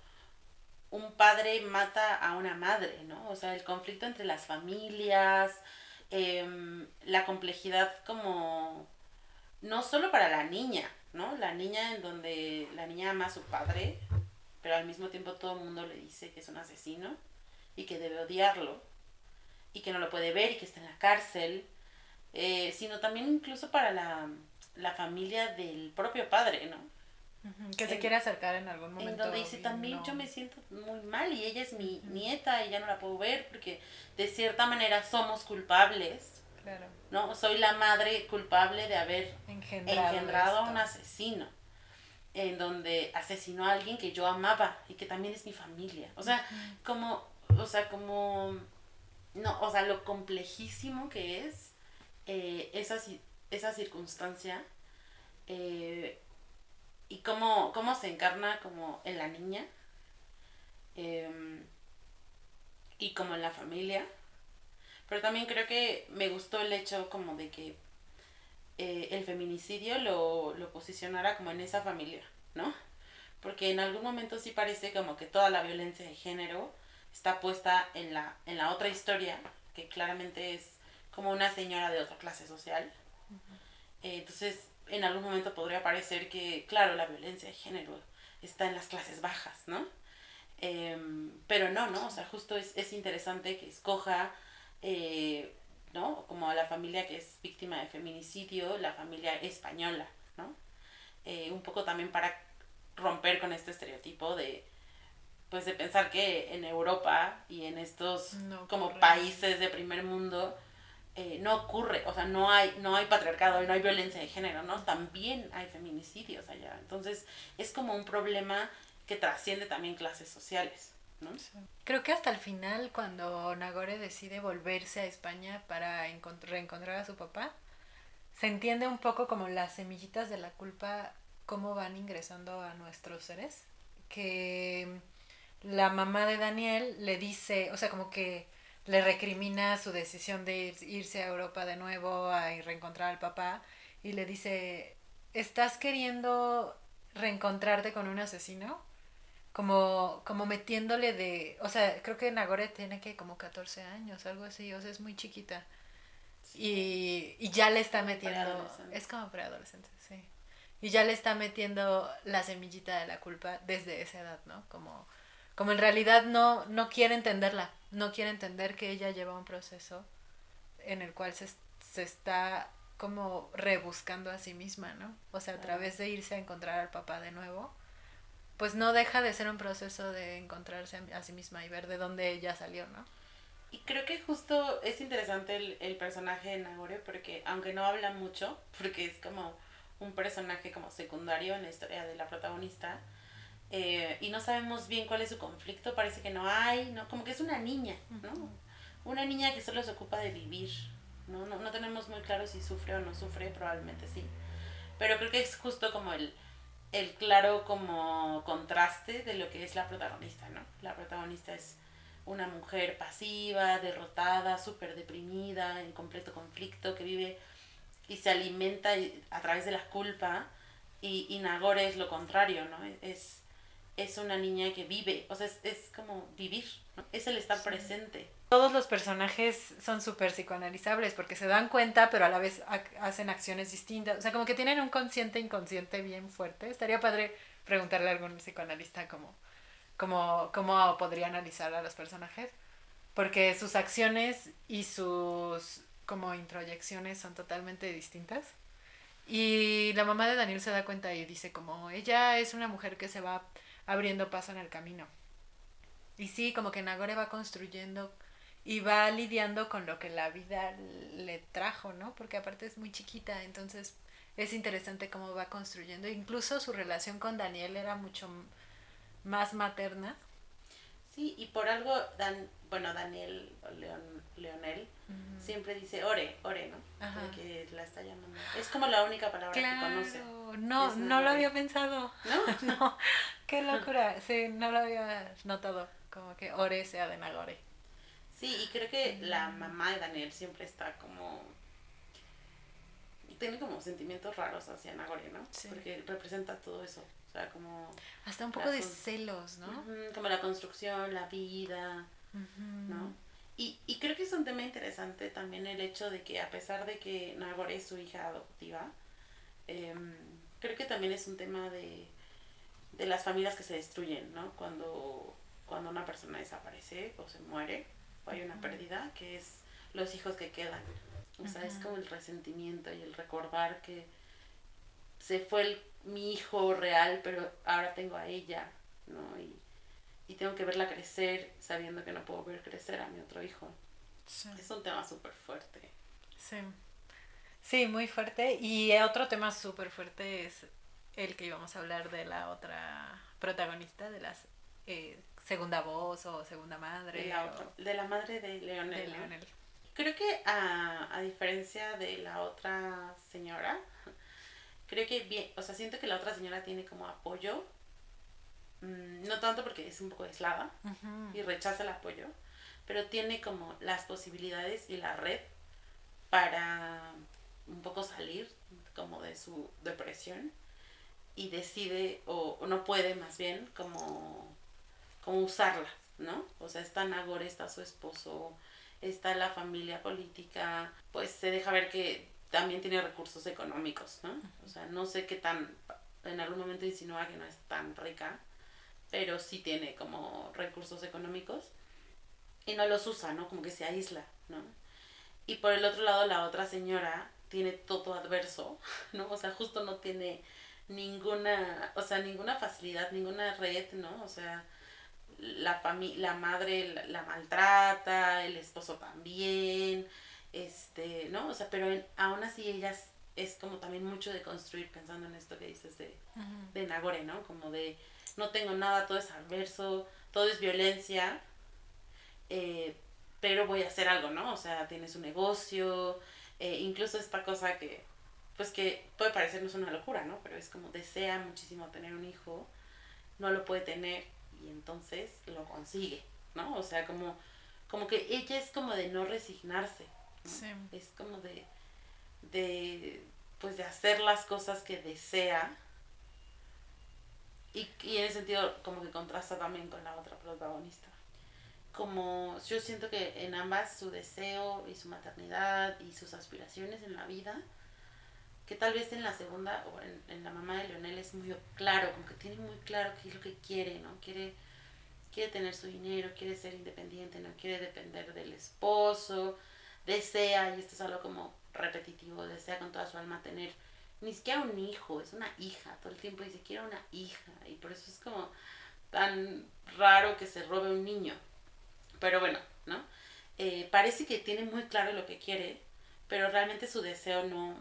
un padre mata a una madre, ¿no? O sea, el conflicto entre las familias, la complejidad como, no solo para la niña, ¿no? La niña en donde la niña ama a su padre, pero al mismo tiempo todo el mundo le dice que es un asesino y que debe odiarlo y que no lo puede ver y que está en la cárcel, sino también incluso para la familia del propio padre, ¿no? Que se quiere acercar en algún momento. En donde dice, también yo me siento muy mal y ella es mi nieta y ya no la puedo ver porque de cierta manera somos culpables. Claro. ¿No? Soy la madre culpable de haber engendrado a un asesino, en donde asesinó a alguien que yo amaba y que también es mi familia. O sea, como, no, o sea, lo complejísimo que es esa circunstancia y cómo se encarna como en la niña y como en la familia. Pero también creo que me gustó el hecho como de que el feminicidio lo posicionara como en esa familia, ¿no? Porque en algún momento sí parece como que toda la violencia de género está puesta en la otra historia, que claramente es como una señora de otra clase social. Uh-huh. Entonces, en algún momento podría parecer que, claro, la violencia de género está en las clases bajas, ¿no? Pero no, o sea, justo es interesante que escoja, ¿no? Como a la familia que es víctima de feminicidio, la familia española, ¿no? Un poco también para romper con este estereotipo de pensar que en Europa y en estos como países de primer mundo no ocurre, o sea, no hay patriarcado y no hay violencia de género, ¿no? También hay feminicidios allá. Entonces, es como un problema que trasciende también clases sociales, ¿no? Sí. Creo que hasta el final, cuando Nagore decide volverse a España para reencontrar a su papá, se entiende un poco como las semillitas de la culpa, cómo van ingresando a nuestros seres. Que la mamá de Daniel le dice, o sea, como que le recrimina su decisión de irse a Europa de nuevo a reencontrar al papá y le dice, ¿estás queriendo reencontrarte con un asesino? Como metiéndole de, o sea, creo que Nagore tiene que como 14 años, algo así, o sea, es muy chiquita. Sí. Y ya le está metiendo, es como preadolescente, sí. Y ya le está metiendo la semillita de la culpa desde esa edad, ¿no? Como en realidad no quiere entenderla, no quiere entender que ella lleva un proceso en el cual se está como rebuscando a sí misma, ¿no? O sea, a través de irse a encontrar al papá de nuevo, pues no deja de ser un proceso de encontrarse a sí misma y ver de dónde ella salió, ¿no? Y creo que justo es interesante el personaje de Nagore porque aunque no habla mucho, porque es como un personaje como secundario en la historia de la protagonista, y no sabemos bien cuál es su conflicto, parece que no hay, ¿no? Como que es una niña, ¿no? Una niña que solo se ocupa de vivir, ¿no? No tenemos muy claro si sufre o no sufre, probablemente sí. Pero creo que es justo como el claro como contraste de lo que es la protagonista, ¿no? La protagonista es una mujer pasiva, derrotada, súper deprimida, en completo conflicto, que vive y se alimenta a través de la culpa, y Nagore es lo contrario, ¿no? Es una niña que vive, o sea, es como vivir, ¿no? Es el estar presente. Todos los personajes son súper psicoanalizables porque se dan cuenta, pero a la vez hacen acciones distintas. O sea, como que tienen un consciente inconsciente bien fuerte. Estaría padre preguntarle a algún psicoanalista cómo podría analizar a los personajes. porque sus acciones y sus como introyecciones son totalmente distintas. Y la mamá de Daniel se da cuenta y dice como ella es una mujer que se va abriendo paso en el camino. Y sí, como que Nagore va construyendo y va lidiando con lo que la vida le trajo, ¿no? Porque aparte es muy chiquita, entonces es interesante cómo va construyendo. Incluso su relación con Daniel era mucho más materna. Sí, y por algo, bueno, Daniel Leonel siempre dice ore, ore, ¿no? Ajá. Porque la está llamando. Es como la única palabra que conoce. Claro, no, Es no lo Nagore. había pensado. ¿No? No, qué locura. Sí, no lo había notado. Como que Ore sea de Nagore. Sí, y creo que la mamá de Daniel siempre está como... Tiene como sentimientos raros hacia Nagore, ¿no? Sí. Porque representa todo eso. O sea, como... Hasta un poco de celos, ¿no? Como la construcción, la vida, ¿no? Y creo que es un tema interesante también el hecho de que a pesar de que Nagore es su hija adoptiva, creo que también es un tema de las familias que se destruyen, ¿no? Cuando una persona desaparece o se muere o hay una pérdida, que es los hijos que quedan. O sea, es como el resentimiento y el recordar que se fue mi hijo real, pero ahora tengo a ella, ¿no? Y tengo que verla crecer sabiendo que no puedo ver crecer a mi otro hijo. Sí. Es un tema súper fuerte. Sí. Sí, muy fuerte. Y otro tema súper fuerte es el que íbamos a hablar de la otra protagonista, de la segunda voz o segunda madre. De la madre de Leonel. De Leonel. Creo que a diferencia de la otra señora, creo que bien, o sea, siento que la otra señora tiene como apoyo, no tanto porque es un poco aislada y rechaza el apoyo, pero tiene como las posibilidades y la red para un poco salir como de su depresión y decide, o no puede más bien, como usarla, ¿no? O sea, está Nagore, está su esposo, está la familia política, pues se deja ver que también tiene recursos económicos, ¿no? O sea, no sé qué tan, en algún momento insinúa que no es tan rica, pero sí tiene como recursos económicos y no los usa, ¿no? Como que se aísla, ¿no? Y por el otro lado, la otra señora tiene todo adverso, ¿no? O sea, justo no tiene ninguna facilidad, ninguna red, ¿no? O sea, la madre la maltrata, el esposo también, ¿no? O sea, pero aún así ella es como también mucho de construir, pensando en esto que dices de Nagore, ¿no? Como de no tengo nada, todo es adverso, todo es violencia, pero voy a hacer algo, ¿no? O sea, tiene su negocio, incluso esta cosa que, pues que puede parecernos una locura, ¿no? Pero es como desea muchísimo tener un hijo, no lo puede tener y entonces lo consigue, ¿no? O sea, como que ella es como de no resignarse, ¿no? Sí. Es como pues de hacer las cosas que desea y en ese sentido como que contrasta también con la otra protagonista. Como yo siento que en ambas su deseo y su maternidad y sus aspiraciones en la vida, que tal vez en la segunda o en la mamá de Leonel es muy claro, como que tiene muy claro qué es lo que quiere, ¿no? Quiere tener su dinero, quiere ser independiente, no quiere depender del esposo, desea, y esto es algo como repetitivo, desea con toda su alma tener ni siquiera un hijo, es una hija, todo el tiempo dice quiero una hija, y por eso es como tan raro que se robe un niño. Pero bueno, ¿no? Parece que tiene muy claro lo que quiere, pero realmente su deseo no,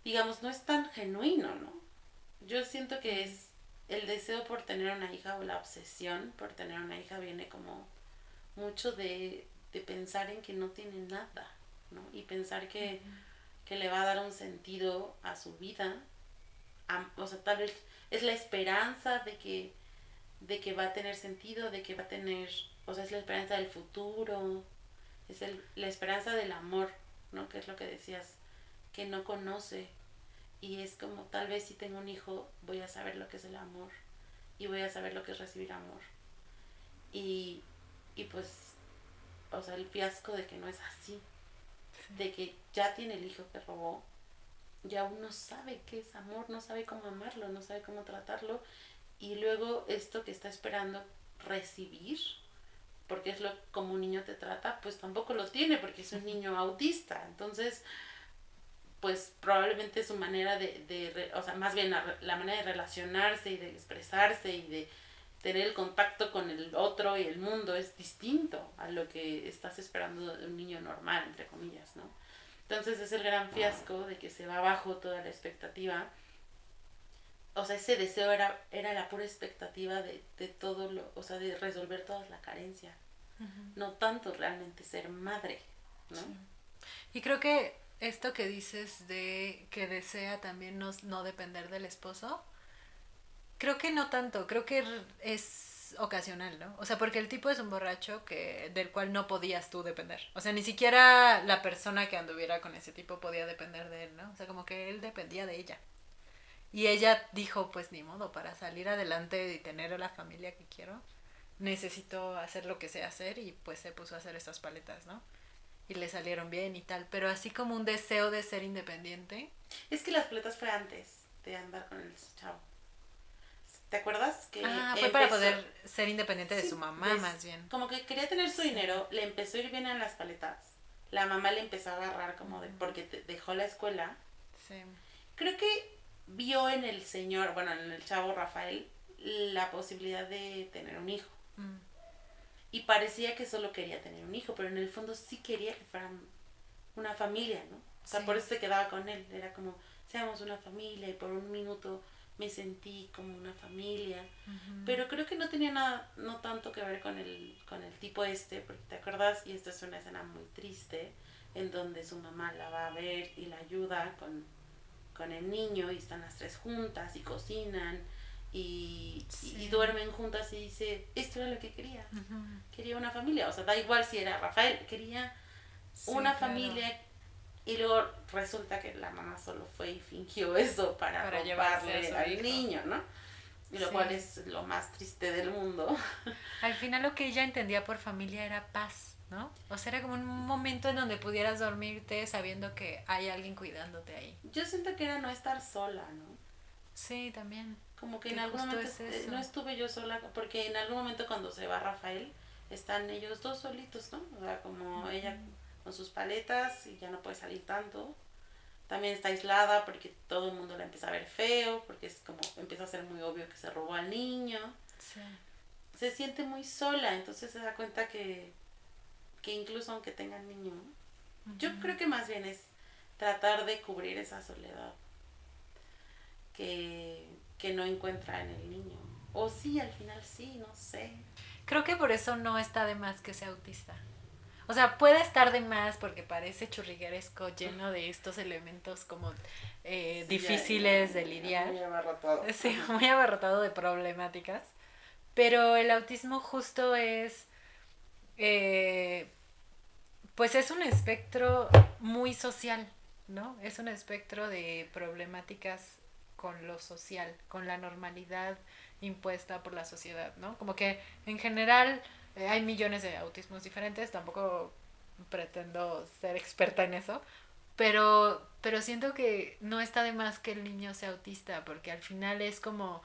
digamos, no es tan genuino, ¿no? Yo siento que es el deseo por tener una hija o la obsesión por tener una hija viene como mucho de pensar en que no tiene nada, ¿no? Y pensar que le va a dar un sentido a su vida. O sea, tal vez es la esperanza de que va a tener sentido, de que va a tener, o sea, es la esperanza del futuro, es la esperanza del amor, ¿no? Que es lo que decías, que no conoce. Y es como, tal vez si tengo un hijo, voy a saber lo que es el amor y voy a saber lo que es recibir amor. Y pues, o sea, el fiasco de que no es así, de que ya tiene el hijo que robó, ya aún no sabe qué es amor, no sabe cómo amarlo, no sabe cómo tratarlo, y luego esto que está esperando recibir, porque es lo como un niño te trata, pues tampoco lo tiene porque es un niño autista. Entonces, pues probablemente su manera o sea, más bien la manera de relacionarse y de expresarse y de tener el contacto con el otro y el mundo es distinto a lo que estás esperando de un niño normal, entre comillas, ¿no? Entonces es el gran fiasco de que se va abajo toda la expectativa. O sea, ese deseo era la pura expectativa de todo lo, o sea, de resolver toda la carencia. No tanto realmente ser madre, ¿no? Sí. Y creo que esto que dices de que desea también no depender del esposo, creo que no tanto, creo que es ocasional, ¿no? O sea, porque el tipo es un borracho del cual no podías tú depender. O sea, ni siquiera la persona que anduviera con ese tipo podía depender de él, ¿no? O sea, como que él dependía de ella. Y ella dijo, pues ni modo, para salir adelante y tener la familia que quiero, necesito hacer lo que sé hacer y pues se puso a hacer estas paletas, ¿no? Y le salieron bien y tal, pero así como un deseo de ser independiente. Es que las paletas fue antes de andar con el chavo. ¿Te acuerdas? Que Fue para poder ser independiente de su mamá, más bien. Como que quería tener su dinero, le empezó a ir bien en las paletas. La mamá le empezó a agarrar como de, porque dejó la escuela. Sí. Creo que vio en el señor, bueno, en el chavo Rafael, la posibilidad de tener un hijo. Y parecía que solo quería tener un hijo, pero en el fondo sí quería que fueran una familia, ¿no? O sea, por eso se quedaba con él. Era como, seamos una familia, y por un minuto me sentí como una familia. Pero creo que no tenía nada, no tanto que ver con el tipo porque te acuerdas, y esta es una escena muy triste, en donde su mamá la va a ver y la ayuda con el niño, y están las tres juntas y cocinan y duermen juntas, y dice, esto era lo que quería. Quería una familia. O sea, da igual si era Rafael, quería una familia. Y luego resulta que la mamá solo fue y fingió eso para robarle al niño, ¿no? Y lo cual es lo más triste del mundo. Al final lo que ella entendía por familia era paz, ¿no? O sea, era como un momento en donde pudieras dormirte sabiendo que hay alguien cuidándote ahí. Yo siento que era no estar sola, ¿no? Sí, también. Como que en algún momento no estuve yo sola, porque en algún momento cuando se va Rafael, están ellos dos solitos, ¿no? O sea, como ella con sus paletas y ya no puede salir tanto. También está aislada porque todo el mundo la empieza a ver feo, porque es como empieza a ser muy obvio que se robó al niño. Sí. Se siente muy sola, entonces se da cuenta que incluso aunque tenga el niño, yo creo que más bien es tratar de cubrir esa soledad que no encuentra en el niño. O sí, al final sí, no sé. Creo que por eso no está de más que sea autista. O sea, puede estar de más porque parece churrigueresco, lleno de estos elementos como difíciles de lidiar. Muy abarrotado. Sí, muy abarrotado de problemáticas. Pero el autismo justo es, pues es un espectro muy social, ¿no? Es un espectro de problemáticas con lo social, con la normalidad impuesta por la sociedad, ¿no? Como que en general hay millones de autismos diferentes, tampoco pretendo ser experta en eso, pero siento que no está de más que el niño sea autista, porque al final es como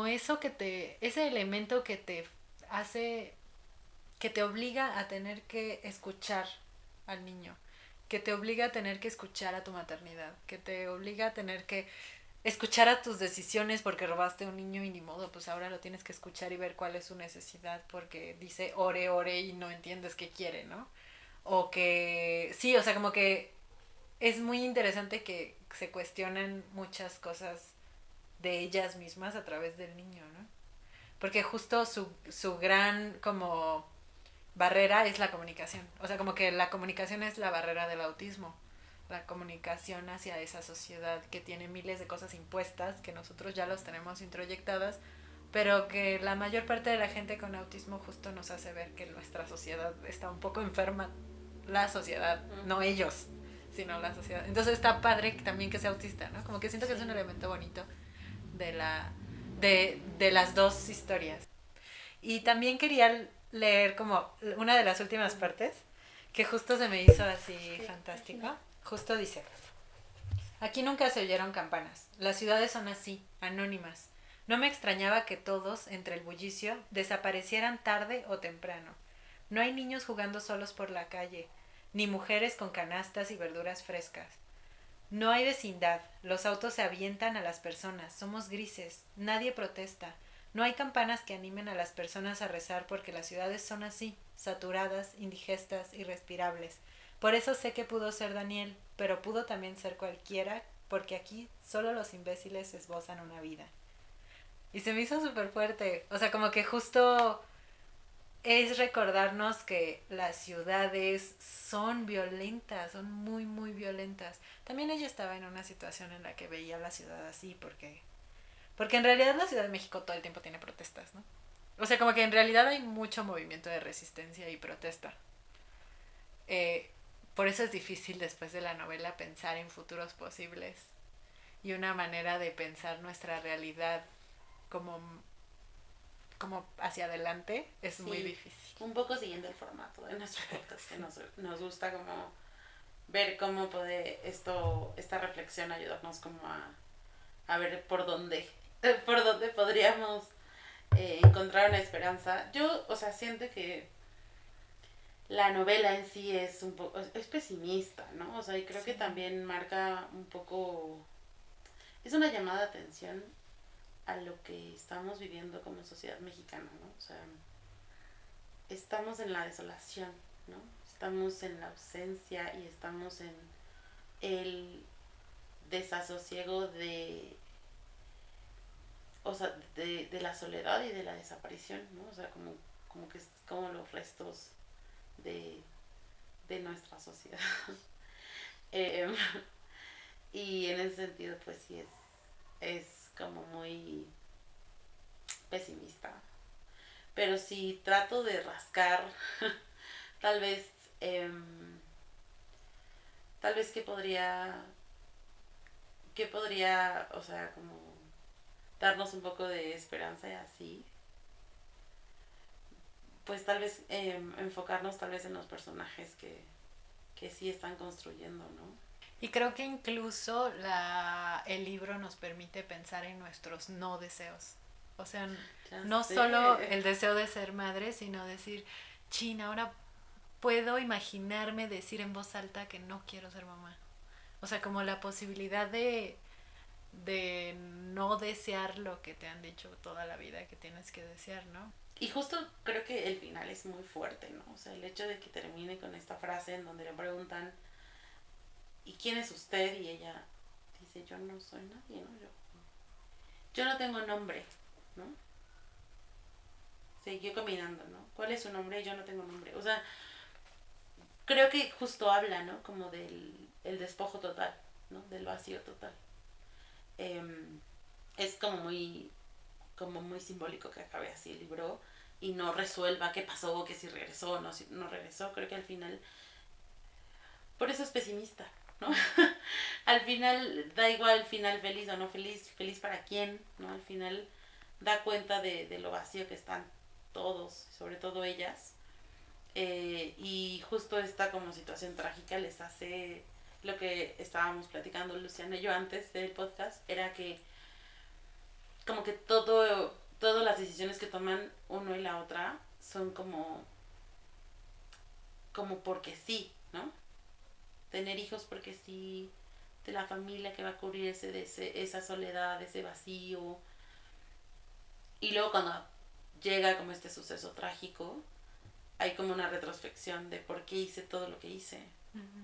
eso ese elemento que te hace, que te obliga a tener que escuchar al niño, que te obliga a tener que escuchar a tu maternidad, que te obliga a tener que escuchar a tus decisiones porque robaste a un niño y ni modo, pues ahora lo tienes que escuchar y ver cuál es su necesidad porque dice ore y no entiendes qué quiere, ¿no? O que sí, o sea, como que es muy interesante que se cuestionen muchas cosas de ellas mismas a través del niño, ¿no? Porque justo su gran como barrera es la comunicación. O sea, como que la comunicación es la barrera del autismo. La comunicación hacia esa sociedad que tiene miles de cosas impuestas, que nosotros ya los tenemos introyectadas, pero que la mayor parte de la gente con autismo justo nos hace ver que nuestra sociedad está un poco enferma. La sociedad, no ellos, sino la sociedad. Entonces está padre también que sea autista, ¿no? Como que siento que es un elemento bonito de las dos historias. Y también quería leer como una de las últimas partes, que justo se me hizo así fantástico. Justo dice: aquí nunca se oyeron campanas. Las ciudades son así, anónimas. No me extrañaba que todos, entre el bullicio, desaparecieran tarde o temprano. No hay niños jugando solos por la calle, ni mujeres con canastas y verduras frescas. No hay vecindad, los autos se avientan a las personas, somos grises, nadie protesta. No hay campanas que animen a las personas a rezar porque las ciudades son así, saturadas, indigestas, irrespirables. Por eso sé que pudo ser Daniel, pero pudo también ser cualquiera, porque aquí solo los imbéciles esbozan una vida. Y se me hizo súper fuerte. O sea, como que justo es recordarnos que las ciudades son violentas, son muy, muy violentas. También ella estaba en una situación en la que veía la ciudad así, porque en realidad la Ciudad de México todo el tiempo tiene protestas, ¿no? O sea, como que en realidad hay mucho movimiento de resistencia y protesta. Eh, por eso es difícil después de la novela pensar en futuros posibles y una manera de pensar nuestra realidad como, como hacia adelante es muy difícil. Un poco siguiendo el formato de nuestro podcast, que nos gusta como ver cómo puede esta reflexión ayudarnos como a ver por dónde podríamos encontrar una esperanza. Yo, o sea, siento que la novela en sí es un poco, es pesimista, ¿no? O sea, y creo que también marca un poco, es una llamada de atención a lo que estamos viviendo como sociedad mexicana, ¿no? O sea, estamos en la desolación, ¿no? Estamos en la ausencia y estamos en el desasosiego o sea, de la soledad y de la desaparición, ¿no? O sea, como que es como los restos de nuestra sociedad. eh, y en ese sentido, pues sí, es como muy pesimista. Pero si trato de rascar, tal vez, eh, tal vez que podría, o sea, como darnos un poco de esperanza y así, pues tal vez enfocarnos tal vez en los personajes que sí están construyendo, ¿no? Y creo que incluso el libro nos permite pensar en nuestros no deseos. O sea, Ya no sé. solo el deseo de ser madre, sino decir, chin, ahora puedo imaginarme decir en voz alta que no quiero ser mamá. O sea, como la posibilidad de no desear lo que te han dicho toda la vida que tienes que desear, ¿no? Y justo creo que el final es muy fuerte, ¿no? O sea, el hecho de que termine con esta frase en donde le preguntan, ¿y quién es usted? Y ella dice, yo no soy nadie, ¿no? Yo no tengo nombre, ¿no? Siguió caminando, ¿no? ¿Cuál es su nombre? Yo no tengo nombre. O sea, creo que justo habla, ¿no? Como del el despojo total, ¿no? Del vacío total. Eh, es como muy simbólico que acabe así el libro y no resuelva qué pasó, que si regresó o no, si no regresó. Creo que al final, por eso es pesimista, ¿no? Al final da igual final feliz o no feliz, feliz para quién, ¿no? Al final da cuenta de lo vacío que están todos, sobre todo ellas. Y justo esta como situación trágica les hace lo que estábamos platicando Luciana y yo antes del podcast, era que como que todas las decisiones que toman uno y la otra son como porque sí, ¿no? Tener hijos porque sí, de la familia que va a cubrir esa soledad, ese vacío. Y luego cuando llega como este suceso trágico, hay como una retrospección de por qué hice todo lo que hice.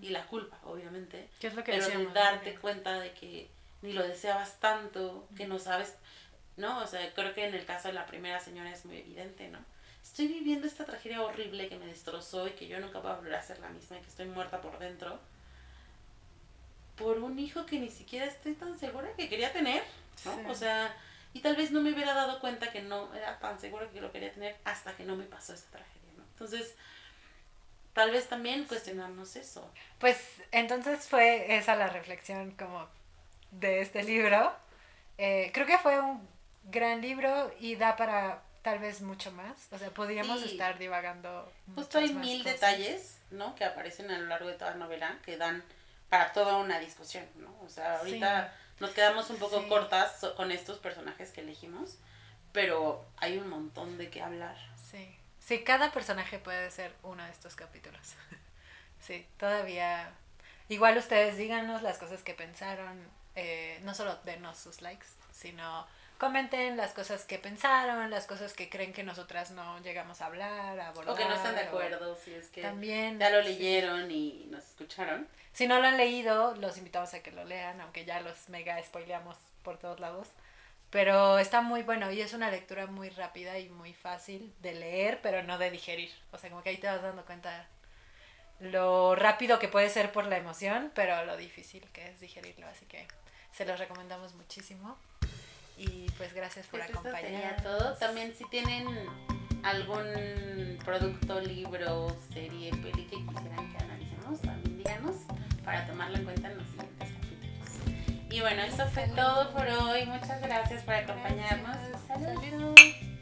Y la culpa, obviamente. ¿Qué es lo que pero decíamos, de darte cuenta de que ni lo deseabas tanto, que no sabes, ¿no? O sea, creo que en el caso de la primera señora es muy evidente, ¿no? Estoy viviendo esta tragedia horrible que me destrozó y que yo nunca voy a volver a ser la misma y que estoy muerta por dentro. Por un hijo que ni siquiera estoy tan segura que quería tener, ¿no? Sí. O sea, y tal vez no me hubiera dado cuenta que no era tan segura que lo quería tener hasta que no me pasó esa tragedia, ¿no? Entonces, tal vez también cuestionarnos eso. Pues entonces fue esa la reflexión como de este libro. Creo que fue un gran libro y da para tal vez mucho más. O sea, podríamos estar divagando. Justo hay mil cosas. Detalles, ¿no? Que aparecen a lo largo de toda la novela que dan para toda una discusión, ¿no? O sea, ahorita nos quedamos un poco Sí. cortas con estos personajes que elegimos, pero hay un montón de qué hablar. Sí. Sí, cada personaje puede ser uno de estos capítulos. Sí, todavía. Igual ustedes díganos las cosas que pensaron. No solo denos sus likes, sino comenten las cosas que pensaron, las cosas que creen que nosotras no llegamos a hablar, a abordar. O que no están de acuerdo, si es que también, ya lo sí. leyeron y nos escucharon. Si no lo han leído, los invitamos a que lo lean, aunque ya los mega spoileamos por todos lados. Pero está muy bueno y es una lectura muy rápida y muy fácil de leer, pero no de digerir. O sea, como que ahí te vas dando cuenta lo rápido que puede ser por la emoción, pero lo difícil que es digerirlo. Así que se los recomendamos muchísimo. Y pues gracias por Pues eso sería acompañarnos. todo. También si tienen algún producto, libro, serie, peli que quisieran que analicemos, también díganos para tomarlo en cuenta en los siguientes capítulos. Y bueno, eso fue todo por hoy. Muchas gracias por acompañarnos. Gracias. Saludos. Saludos.